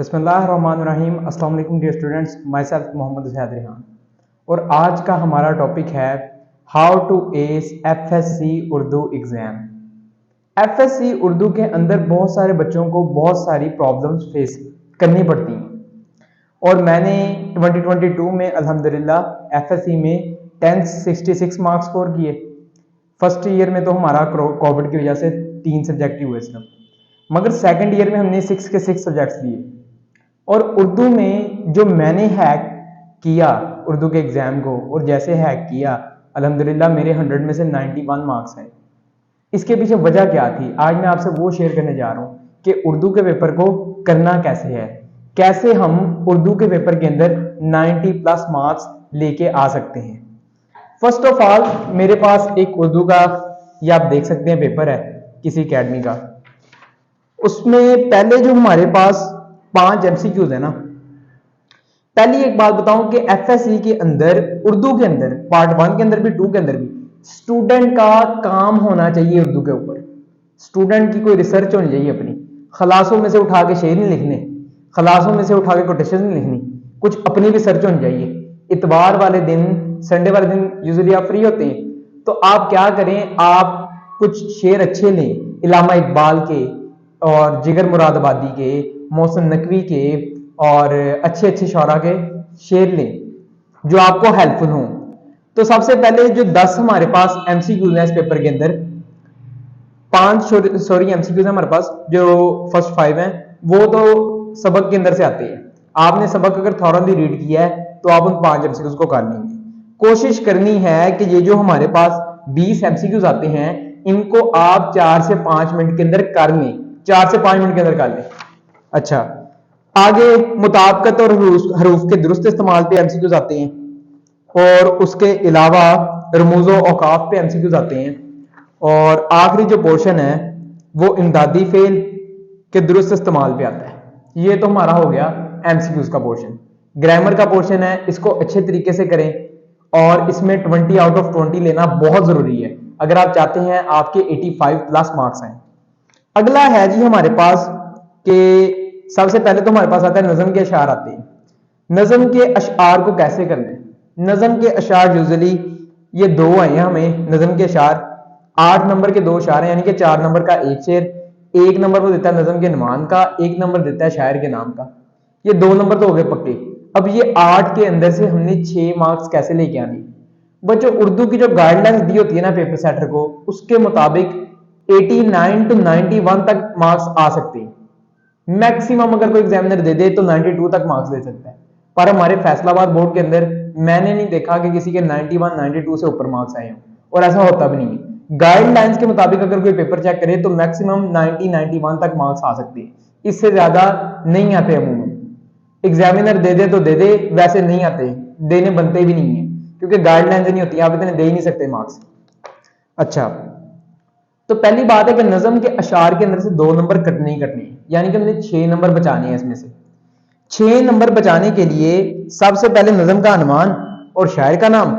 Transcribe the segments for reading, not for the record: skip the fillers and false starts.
बिस्मिल्लाहिर्रहमानिर्रहीम। अस्सलाम वालेकुम dear students, myself Mohammad Zaid Rihan. और आज का हमारा टॉपिक है how to ace FSC Urdu exam. FSC Urdu के अंदर बहुत सारे बच्चों को बहुत सारी प्रॉब्लम्स फेस करनी पड़ती हैं और मैंने 2022 में अल्हम्दुलिल्लाह एफएससी में 10 66 मार्क्स स्कोर किए। फर्स्ट ईयर में तो हमारा कोविड की वजह से 3 सब्जेक्ट ही हुए सिर्फ, मगर सेकंड ईयर में हमने 6 के 6 सब्जेक्ट्स लिए। और उर्दू में जो मैंने हैक किया उर्दू के एग्ज़ाम को, और जैसे हैक किया अल्हम्दुलिल्लाह मेरे 100 में से 91 मार्क्स हैं। इसके पीछे वजह क्या थी, आज मैं आपसे वो शेयर करने जा रहा हूँ कि उर्दू के पेपर को करना कैसे है, कैसे हम उर्दू के पेपर के अंदर 90+ मार्क्स लेके आ सकते हैं। फर्स्ट ऑफ ऑल मेरे पास एक उर्दू का, ये आप देख सकते हैं, पेपर है किसी अकेडमी का। उसमें पहले जो हमारे पास 5 MCQs है ना, पहली एक बात बताऊं कि एफएससी के अंदर उर्दू के अंदर पार्ट 1 के अंदर भी 2 के अंदर भी स्टूडेंट का काम होना चाहिए उर्दू के ऊपर। स्टूडेंट की कोई रिसर्च होनी चाहिए अपनी, खलासों में से उठा के शेर नहीं लिखने, खलासों में से उठा के कोटेशन नहीं लिखनी, कुछ अपनी रिसर्च होनी चाहिए। इतवार वाले दिन, संडे वाले दिन यूजुअली आप फ्री होते हैं, तो आप क्या करें, आप कुछ शेर अच्छे लें, इलामा इकबाल के और जिगर मुरादाबादी के, मोहसिन नकवी के और अच्छे अच्छे शौरा के शेर लें जो आपको हेल्पफुल हों। तो सबसे पहले जो 10 हमारे पास MCQs हैं इस पेपर के अंदर, 5 MCQs हैं हमारे पास, जो फर्स्ट 5 हैं वो तो सबक के अंदर से आते हैं। आपने सबक अगर थॉरली रीड किया है तो आप उन 5 MCQs को कर लेंगे। कोशिश करनी है कि ये जो हमारे पास 20 MCQs आते हैं इनको आप 4 से 5 मिनट के अंदर कर लें, 4 से 5 मिनट के अंदर कर लें। अच्छा, आगे मुताबिकत और हरूफ के दुरुस्त इस्तेमाल पे MCQs आते हैं, और उसके अलावा रमूज़ो औकाफ पे MCQs आते हैं, और आखिरी जो पोर्शन है वो इमदादी फेल के दुरुस्त इस्तेमाल पे आता है। ये तो हमारा हो गया MCQs का पोर्शन। ग्रामर का पोर्शन है, इसको अच्छे तरीके से करें और इसमें 20 आउट ऑफ 20 लेना बहुत जरूरी है अगर आप चाहते हैं आपके 85+ मार्क्स आए। अगला है जी हमारे पास कि सबसे पहले तो हमारे पास आता है नज़म के अशार आते हैं। नज़म के अशार को कैसे करना है, नज़म के अशार यूजुअली ये 2 आए हैं हमें। नज़म के अशार 8 नंबर के 2 अशार हैं, यानी कि 4 नंबर का एक शेर, 1 नंबर वो देता है नज़म के नमान का, 1 नंबर देता है शायर के नाम का। ये 2 नंबर तो हो गए पक्के। अब ये 8 के अंदर से हमने 6 मार्क्स कैसे लेके आने। बच्चों उर्दू की जो गाइडलाइंस दी होती है ना पेपर सेटर को, उसके मुताबिक 89 to 91 तक मार्क्स आ सकते हैं। मैक्सिमम अगर कोई एग्जामिनर दे दे तो 92 तक मार्क्स दे सकता है, पर हमारे फैसलाबाद बोर्ड के अंदर मैंने नहीं देखा कि किसी के 91 92 से ऊपर मार्क्स आए हों, और ऐसा होता भी नहीं है। गाइडलाइंस के मुताबिक अगर कोई पेपर चेक करे तो मैक्सिमम 90 91 तक मार्क्स आ सकते हैं, इससे ज्यादा नहीं आते अमूमन। एग्जामिनर दे दे तो दे दे, वैसे नहीं आते, देने बनते भी नहीं है क्योंकि गाइडलाइंस नहीं होती, आप इतने दे ही नहीं सकते मार्क्स। अच्छा, तो पहली बात है कि नज़म के अशार के अंदर से 2 नंबर कटने ही कटने, यानी कि हमने 6 नंबर बचाने हैं। इसमें से 6 नंबर बचाने के लिए सबसे पहले नज़म का अनुमान और शायर का नाम।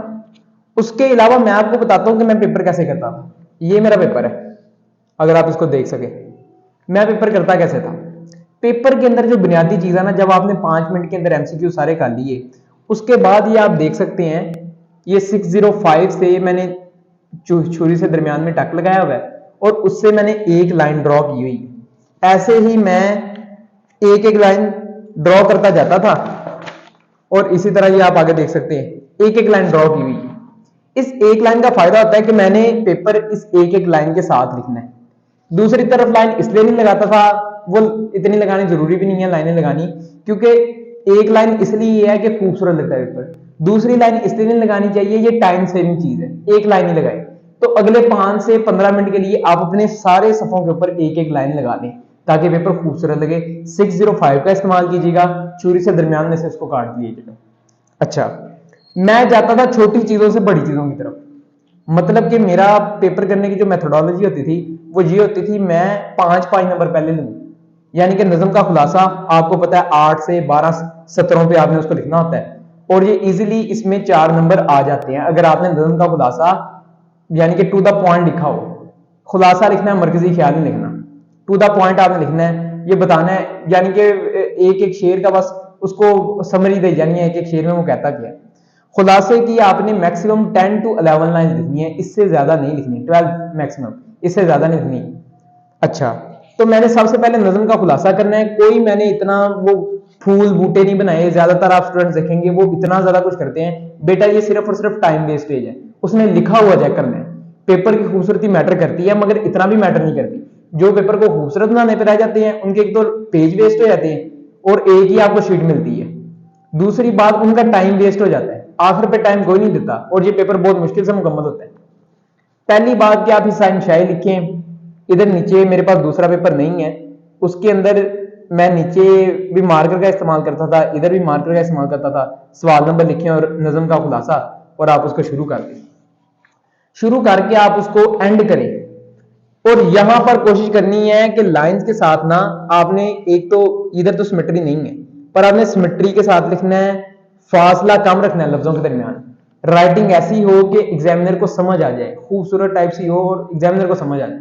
उसके अलावा मैं आपको बताता हूं कि मैं पेपर कैसे करता था। ये मेरा पेपर है, अगर आप इसको देख सके मैं पेपर करता कैसे था। पेपर के अंदर जो बुनियादी चीज है ना, जब आपने 5 मिनट के अंदर MCQ सारे कर लिए, उसके बाद ये आप देख सकते हैं ये 605 से मैंने छुरी से दरमियान में टक लगाया हुआ है और उससे मैंने एक लाइन ड्रॉ की हुई है। ऐसे ही मैं एक एक लाइन ड्रॉ करता जाता था और इसी तरह ये आप आगे देख सकते हैं एक एक लाइन ड्रॉ की हुई है। इस एक लाइन का फायदा होता है कि मैंने पेपर इस एक एक लाइन के साथ लिखना है। दूसरी तरफ लाइन इसलिए नहीं लगाता था, वो इतनी लगानी जरूरी भी नहीं है लाइनें लगानी, क्योंकि एक लाइन इसलिए है कि खूबसूरत लगता है पेपर, दूसरी लाइन इसलिए नहीं लगानी चाहिए, ये टाइम सेविंग चीज है, एक लाइन ही लगाए। तो अगले 5 से 15 मिनट के लिए आप अपने सारे सफों के ऊपर एक एक लाइन लगा दें ताकि पेपर खूबसूरत लगे। 605 का इस्तेमाल कीजिएगा, छुरी से दरमियान में से इसको काट लीजिएगा। अच्छा, मैं जाता था छोटी चीजों से बड़ी चीजों की तरफ, मतलब कि मेरा पेपर करने की जो मेथोडोलॉजी होती थी वो ये होती थी, मैं 5 नंबर पहले लूं, यानी कि नज़म का खुलासा आपको पता है 8 से 12 सत्रों पे आपने उसको लिखना होता है, और ये इजीली इसमें 4 नंबर आ जाते हैं अगर आपने नज़म का खुलासा यानी कि टू द पॉइंट लिखा हो। खुलासा लिखना है, मरकजी ख्याल नहीं लिखना, टू द पॉइंट आपने लिखना है, ये बताना है, यानी कि एक एक शेर का बस उसको समरी दे जानी है, एक एक शेर में वो कहता क्या है। खुलासे की आपने मैक्सिमम 10 to 11 लाइन लिखनी है, इससे ज्यादा नहीं लिखनी, 12 मैक्सिमम, इससे ज्यादा नहीं लिखनी। अच्छा, तो मैंने सबसे पहले नज्म का खुलासा करना है। कोई मैंने इतना वो फूल बूटे नहीं बनाए, ज्यादातर आप स्टूडेंट्स देखेंगे वो इतना ज्यादा कुछ करते हैं। बेटा ये सिर्फ और सिर्फ टाइम वेस्टेज है, उसने लिखा हुआ चेक करना है। पेपर की खूबसूरती मैटर करती है मगर इतना भी मैटर नहीं करती। जो पेपर को खूबसूरत बनाने पर रह जाते हैं उनके एक तो पेज वेस्ट हो जाते हैं और एक ही आपको शीट मिलती है। दूसरी बात, उनका टाइम वेस्ट हो जाता है, आखिर पे टाइम कोई नहीं देता और ये पेपर बहुत मुश्किल से मुकम्मल होता है। पहली बात कि आप हिस्सा इंशाई लिखें। इधर नीचे मेरे पास दूसरा पेपर नहीं है, उसके अंदर मैं नीचे भी मार्कर का इस्तेमाल करता था, इधर भी मार्कर का इस्तेमाल करता था। सवाल नंबर लिखें और नज्म का खुलासा, और आप उसको शुरू कर दें। शुरू करके आप उसको एंड करें और यहां पर कोशिश करनी है कि लाइंस के साथ ना आपने, एक तो इधर तो सिमेट्री नहीं है पर आपने सिमेट्री के साथ लिखना है, फासला कम रखना है लफ्जों के दरमियान। राइटिंग ऐसी हो कि एग्जामिनर को समझ आ जाए, खूबसूरत टाइप सी हो और एग्जामिनर को समझ आ जाए।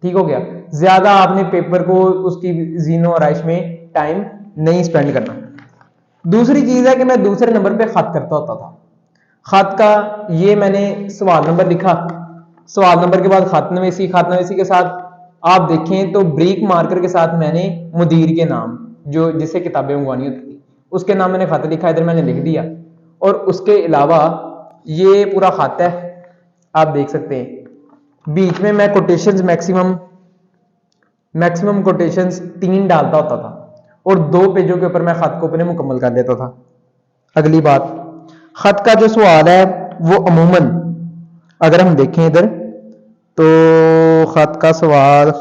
ठीक हो गया। ज्यादा आपने पेपर को उसकी जीनो और आयश में टाइम नहीं स्पेंड करना। दूसरी चीज है कि मैं दूसरे नंबर पे खत करता होता था। खत का ये मैंने सवाल नंबर लिखा, सवाल नंबर के बाद खत नवीसी, खत नवीसी के साथ आप देखें तो ब्रीक मार्कर के साथ मैंने मुदीर के नाम, जो जिससे किताबें मंगवानी होती थी, उसके नाम मैंने खत लिखा, इधर मैंने लिख दिया। और उसके अलावा ये पूरा खत है, आप देख सकते हैं। बीच में मैं कोटेशंस मैक्सिमम कोटेशंस 3 डालता होता था और 2 पेजों के ऊपर मैं खत को अपने मुकम्मल कर लेता था। अगली बात, खत का जो सवाल है वो अमूमन अगर हम देखें इधर तो खत का सवाल,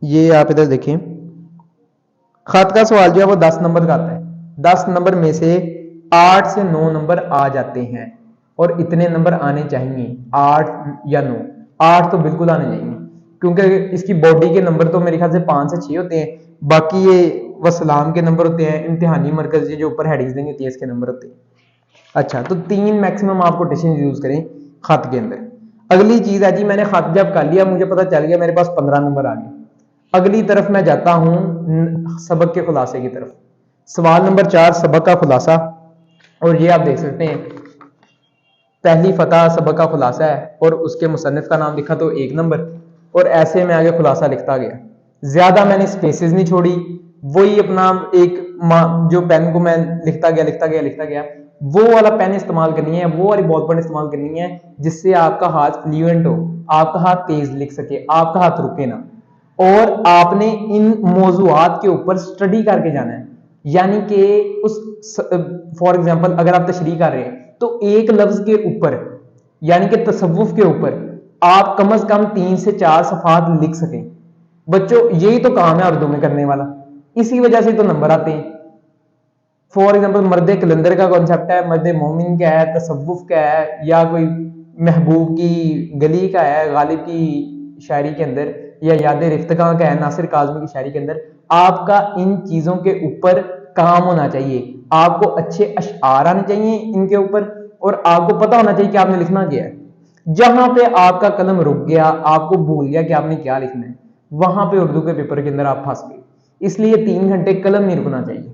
ये आप इधर देखें, खत का सवाल जो है वो 10 नंबर का आता है। 10 नंबर में से 8 से 9 नंबर आ जाते हैं और इतने नंबर आने चाहिए, 8 या 9। 8 तो बिल्कुल आने चाहिए क्योंकि इसकी बॉडी के नंबर तो मेरे ख्याल से 5 से 6 होते हैं, बाकी ये वसलाम के नंबर होते हैं, इम्तिहानी मरकज जो ऊपर हेडिंग्स देंगे होती है इसके नंबर होते हैं। अच्छा, तो 3 मैक्सिमम आप कोटेशन यूज करें खत के अंदर। अगली चीज है जी, मैंने खत जब कर लिया, मुझे पता चल गया मेरे पास 15 नंबर आ गए। अगली तरफ मैं जाता हूं सबक के खुलासे की तरफ। सवाल नंबर 4 सबक का खुलासा, और ये आप देख सकते हैं पहली फतह सबक का खुलासा है और उसके मुसन्निफ का नाम लिखा तो 1 नंबर, और ऐसे में आगे खुलासा लिखता गया। ज्यादा मैंने स्पेसेस नहीं छोड़ी, वही अपना एक जो पेन को मैं लिखता गया वो वाला पेन इस्तेमाल करनी है, वो वाली बॉल पेन इस्तेमाल करनी है जिससे आपका हाथ फ्लुएंट हो, आपका हाथ तेज लिख सके, आपका हाथ रुके ना। और आपने इन मौजूआत के ऊपर स्टडी करके जाना है, यानी कि उस फॉर एग्जांपल अगर आप तशरीह कर रहे हैं तो एक लफ्ज के ऊपर यानी कि तसव्वुफ के ऊपर आप कम से कम 3 से 4 सफात लिख सकें। बच्चों यही तो काम है उर्दू में करने वाला, इसी वजह से तो नंबर आते हैं। फॉर एग्जाम्पल मर्द कलंदर का कॉन्सेप्ट है, मर्द मोमिन क्या है, तसव्वुफ क्या है, या कोई महबूब की गली का है गालिब की शायरी के अंदर, या याद रिफ्तका का है नासिर काज़मी की शायरी के अंदर। आपका इन चीजों के ऊपर काम होना चाहिए, आपको अच्छे अशआर आने चाहिए इनके ऊपर, और आपको पता होना चाहिए कि आपने लिखना क्या है। जहां पे आपका कलम रुक गया, आपको भूल गया कि आपने क्या लिखना है, वहां पे उर्दू के पेपर के अंदर आप फंस गए। इसलिए 3 घंटे कलम नहीं रुकना चाहिए।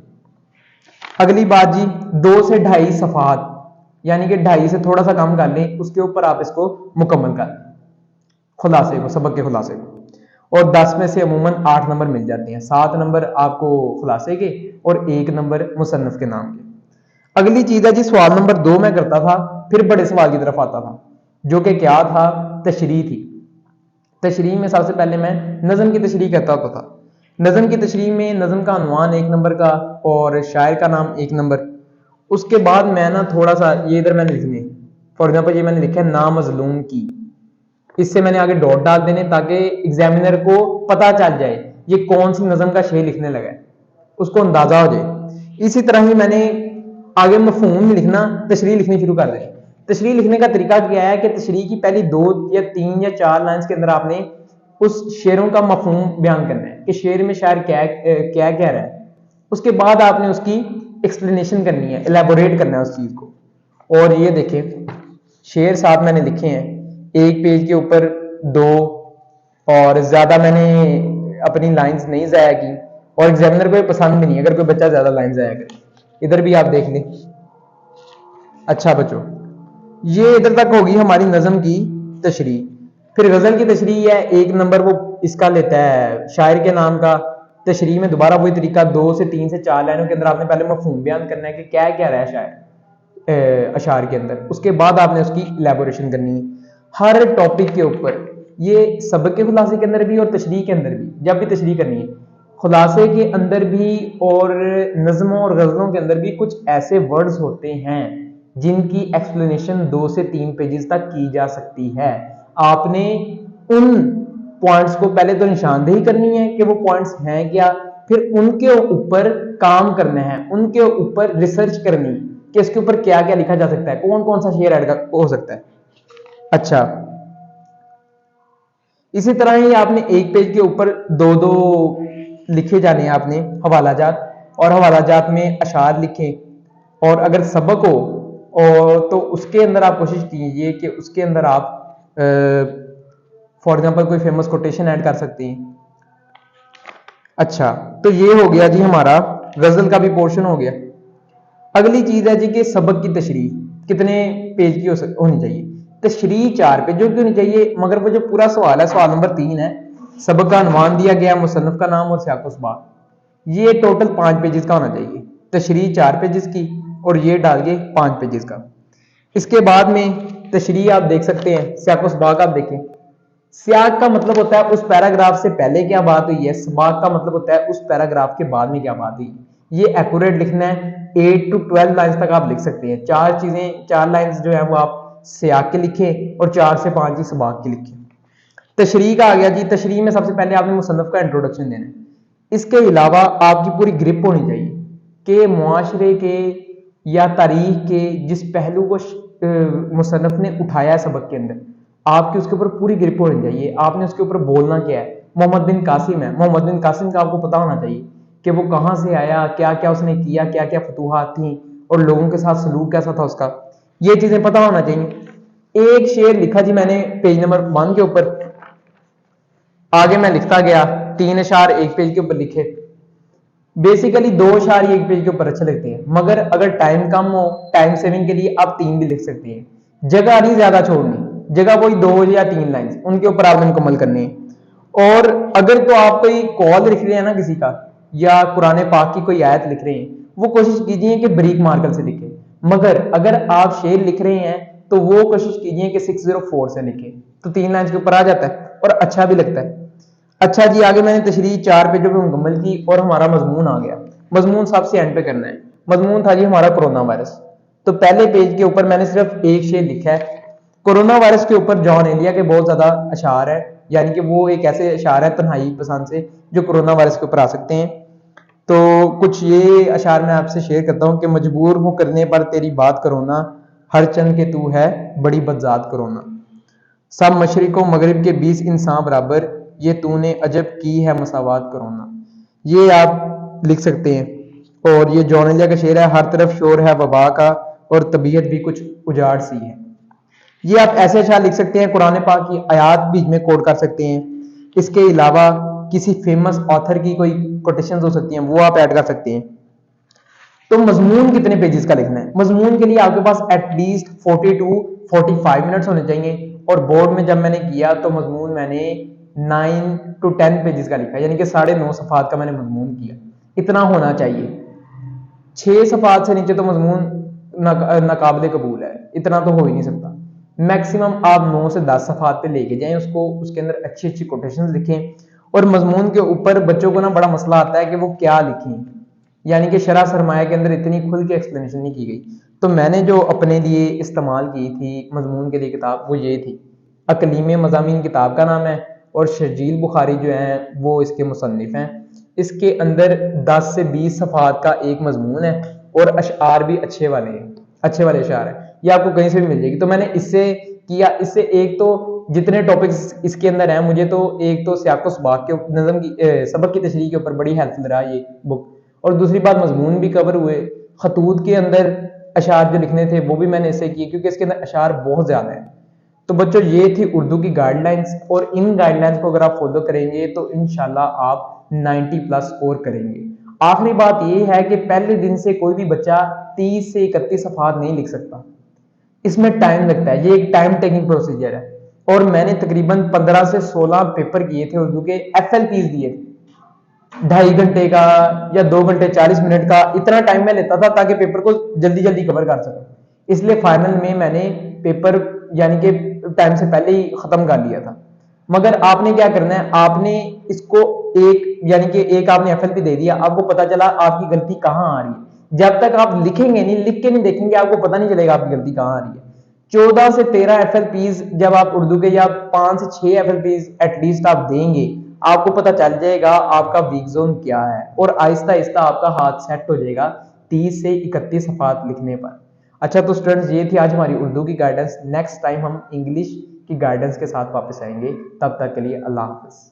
अगली बात जी, 2 से 2.5 सफात, यानी कि 2.5 से थोड़ा सा कम कर लें, उसके ऊपर आप इसको मुकम्मल कर लें, खुलासे को, सबक के खुलासे को। और 10 में से अमूमन 8 नंबर मिल जाते हैं, 7 नंबर आपको खुलासे के और 1 नंबर मुसन्नफ के नाम के। अगली चीज है जी, सवाल नंबर 2 में करता था, फिर बड़े सवाल की तरफ आता था जो कि क्या था, तशरीह थी। तशरीह में सबसे पहले मैं नज़म की तशरीह करता होता था। नज़म की तशरीह में नज़म का अनवान 1 नंबर का और शायर का नाम 1 नंबर। उसके बाद मैं ना थोड़ा सा ये इधर मैंने लिखने, फॉर एग्जाम्पल ये मैंने लिखा है नामज़लूम की, इससे मैंने आगे डॉट डाल देने ताकि एग्जामिनर को पता चल जाए ये कौन सी नज़म का शेर लिखने लगा है, उसको अंदाजा हो जाए। इसी तरह ही मैंने आगे मफहूम लिखना, तशरीह लिखनी शुरू कर दी। तशरीह लिखने का तरीका क्या है कि तशरीह की पहली 2 या 3 या 4 लाइंस के अंदर आपने उस शेरों का मफहूम बयान करना है कि शेर में शायर क्या क्या कह रहा है। उसके बाद आपने उसकी एक्सप्लेनेशन करनी है, एलैबोरेट करना है उस चीज को। और ये देखें शेर साथ मैंने लिखे हैं, एक पेज के ऊपर 2, और ज्यादा मैंने अपनी लाइंस नहीं जाया की। और एग्जामिनर को ये पसंद भी नहीं अगर कोई बच्चा ज्यादा लाइन जाया करे। इधर भी आप देख लें। अच्छा बच्चों, ये इधर तक होगी हमारी नज्म की तशरीह। फिर गजल की तशरीह है, एक नंबर वो इसका लेता है शायर के नाम का। तशरीह में दोबारा वही तरीका, 2 से 3 से 4 लाइनों के अंदर आपने पहले मफहूम बयान करना है कि क्या क्या रहा है शायर अशार के अंदर। उसके बाद आपने उसकी इलेबोरेशन करनी है हर टॉपिक के ऊपर। ये सबक के खुलासे के अंदर भी और तशरीह के अंदर भी, जब भी तशरीह करनी है खुलासे के अंदर भी और नज़मों और गज़लों के अंदर भी कुछ ऐसे वर्ड्स होते हैं जिनकी एक्सप्लेनेशन 2 से 3 पेजेस तक की जा सकती है। आपने उन पॉइंट्स को पहले तो निशानदेही करनी है कि वो पॉइंट्स हैं क्या, फिर उनके ऊपर काम करना है, उनके ऊपर रिसर्च करनी है कि इसके ऊपर क्या क्या लिखा जा सकता है, कौन कौन सा शेर ऐड हो सकता है। अच्छा, इसी तरह ही आपने एक पेज के ऊपर 2-2 लिखे जाने हैं आपने हवालाजात, और हवालाजात में अशार लिखें। और अगर सबक हो और तो उसके अंदर आप कोशिश कीजिए कि उसके अंदर आप फॉर एग्जांपल कोई फेमस कोटेशन ऐड कर सकते हैं। अच्छा, तो ये हो गया जी हमारा गजल का भी पोर्शन हो गया। अगली चीज है जी कि सबक की तशरीह कितने पेज की होनी चाहिए। तशरीह 4 पेजों की होनी चाहिए, मगर वो जो पूरा सवाल है, सवाल नंबर 3 है, सबक का अनवान दिया गया, मुसन्निफ का नाम और सियाक़-ओ-सबाक़, ये टोटल 5 पेजेस का होना चाहिए। तशरीह 4 पेजेस की और ये डाल के 5 पेजेस का। इसके बाद में तशरीह आप देख सकते हैं, सियाक़-ओ-सबाक़ आप देखें। सियाक का मतलब होता है उस पैराग्राफ से पहले क्या बात हुई है, सबाक का मतलब होता है उस पैराग्राफ के बाद में क्या बात हुई। ये एक्यूरेट लिखना है, 8 to 12 लाइंस तक आप लिख सकते हैं। 4 चीजें, 4 लाइंस जो है वो आप सियाक के लिखें और 4 से 5 ही सबाक के लिखें। तशरीह का आ गया जी। तशरीह में सबसे पहले आपने मुसन्निफ का इंट्रोडक्शन देना है। इसके अलावा आपकी पूरी ग्रिप होनी चाहिए कि मुआशरे के या तारीख के जिस पहलू को मुसन्निफ ने उठाया है सबक के अंदर, आपकी उसके ऊपर पूरी ग्रिप होनी चाहिए। आपने उसके ऊपर बोलना क्या है। मोहम्मद बिन कासिम है, मोहम्मद बिन कासिम का आपको पता होना चाहिए कि वो कहाँ से आया, क्या क्या उसने किया, क्या क्या फतूहात थी और लोगों के साथ सलूक कैसा था उसका, ये चीजें पता होना चाहिए। एक शेर लिखा जी मैंने पेज नंबर 1 के ऊपर, आगे मैं लिखता गया, 3 अशार एक पेज के ऊपर लिखे। बेसिकली 2 अशार एक पेज के ऊपर अच्छे लगते हैं, मगर अगर टाइम कम हो, टाइम सेविंग के लिए आप 3 भी लिख सकते हैं। जगह नहीं ज्यादा छोड़नी, जगह कोई 2 या 3 लाइन उनके ऊपर आपने मुकम्मल करने हैं। और अगर तो आप कोई कॉल लिख रहे हैं ना किसी का, या कुरान पाक की कोई आयत लिख रहे हैं, वो कोशिश कीजिए कि ब्रीक मार्कर से लिखें। मगर अगर आप शेर लिख रहे हैं तो वो कोशिश कीजिए कि 604 से लिखें, तो 3 लाइन के ऊपर आ जाता है और अच्छा भी लगता है। अच्छा जी, आगे मैंने तशरीह 4 पेजों पे मुकम्मल की और हमारा मजमून आ गया। मजमून सबसे एंड पे करना है। मजमून था जी हमारा कोरोना वायरस। तो पहले पेज के ऊपर मैंने सिर्फ एक शेर लिखा है। कोरोना वायरस के ऊपर जॉन एलिया के बहुत ज्यादा अशार है, यानी कि वो एक ऐसे अशार है तन्हाई पसंद से जो कोरोना वायरस के ऊपर आ सकते हैं। तो कुछ ये अशार मैं आपसे शेयर करता हूँ कि मजबूर हूँ करने पर तेरी बात करोना, हर चंद के तू है बड़ी बदजात करोना, सब मशरिक व मगरिब के 20 इंसान बराबर, ये तूने अजब की है मसावात करोना। ये आप लिख सकते हैं। और ये जॉन एलिया का शेर है, हर तरफ शोर है वबा का और तबीयत भी कुछ उजाड़ सी है। ये आप ऐसे अशार लिख सकते हैं, कुरान पाक की आयात भी इसमें कोट कर सकते हैं। इसके अलावा किसी फेमस ऑथर की कोई कोटेशन हो सकती हैं, वो आप ऐड कर सकते हैं। तो मजमून कितने पेजेस का लिखना है? मजमून के लिए आपके पास एटलीस्ट 40 to 45 मिनट्स होने चाहिए। और बोर्ड में जब मैंने किया तो मजमून मैंने 9 to 10 पेजेस का लिखा, यानी कि 9.5 सफात का मैंने मजमून किया। इतना होना चाहिए। 6 सफात से नीचे तो मजमून नाकाबिले कबूल है, इतना तो हो ही नहीं सकता। मैक्सिमम आप 9 से 10 सफात पे लेके जाएं उसको, उसके अंदर अच्छी अच्छी कोटेशंस लिखें। और मजमून के ऊपर बच्चों को ना बड़ा मसला आता है कि वो क्या लिखें, यानी कि शरह सरमाया के अंदर इतनी खुल के एक्सप्लेनेशन नहीं की गई। तो मैंने जो अपने लिए इस्तेमाल की थी मजमून के लिए किताब, वो ये थी, अकलीम मज़ामीन किताब का नाम है, और शर्जील बुखारी जो है वो इसके मुसन्निफ हैं। इसके अंदर 10 से 20 सफात का एक मजमून है और अशआर भी अच्छे वाले हैं, अच्छे वाले अशआर हैं, ये आपको कहीं से भी मिल जाएगी। तो मैंने इससे किया, इससे एक तो जितने टॉपिक्स इसके अंदर हैं, मुझे तो एक तो सियाक़-ओ-सबाक़ के नज़म की सबक की तशरीह के ऊपर बड़ी हेल्पफुल रहा ये बुक, और दूसरी बात मजमून भी कवर हुए। खतूत के अंदर अशार जो लिखने थे वो भी मैंने इससे किए, क्योंकि इसके अंदर अशार बहुत ज्यादा है। तो बच्चों ये थी उर्दू की गाइडलाइंस, और इन गाइडलाइंस को अगर आप फॉलो करेंगे तो इंशाल्लाह आप 90 प्लस स्कोर करेंगे। आखिरी बात ये है कि पहले दिन से कोई भी बच्चा 30 से 31 सफात नहीं लिख सकता, इसमें टाइम लगता है, ये एक टाइम टेकिंग प्रोसीजर है। और मैंने तकरीबन 15 से 16 पेपर किए थे उर्दू के, FLPs दिए थे, 2.5 घंटे का या 2 घंटे 40 मिनट का, इतना टाइम मैं लेता था ताकि पेपर को जल्दी जल्दी कवर कर सकूं। इसलिए फाइनल में मैंने पेपर यानी कि टाइम से पहले ही खत्म कर लिया था। मगर आपने क्या करना है, आपने इसको एक यानी कि एक आपने FLP दे दिया, आपको पता चला आपकी गलती कहां आ रही है। जब तक आप लिखेंगे नहीं, लिख के नहीं देखेंगे, आपको पता नहीं चलेगा आपकी गलती कहां आ रही है। 14 से 13 FLPs जब आप उर्दू के, या 5 से 6 FLPs एटलीस्ट आप देंगे, आपको पता चल जाएगा आपका वीक जोन क्या है, और आहिस्ता आहिस्ता आपका हाथ सेट हो जाएगा 30 से 31 सफात लिखने पर। अच्छा तो स्टूडेंट्स ये थी आज हमारी उर्दू की गाइडेंस। नेक्स्ट टाइम हम इंग्लिश की गाइडेंस के साथ वापस आएंगे, तब तक के लिए अल्लाह हाफिज।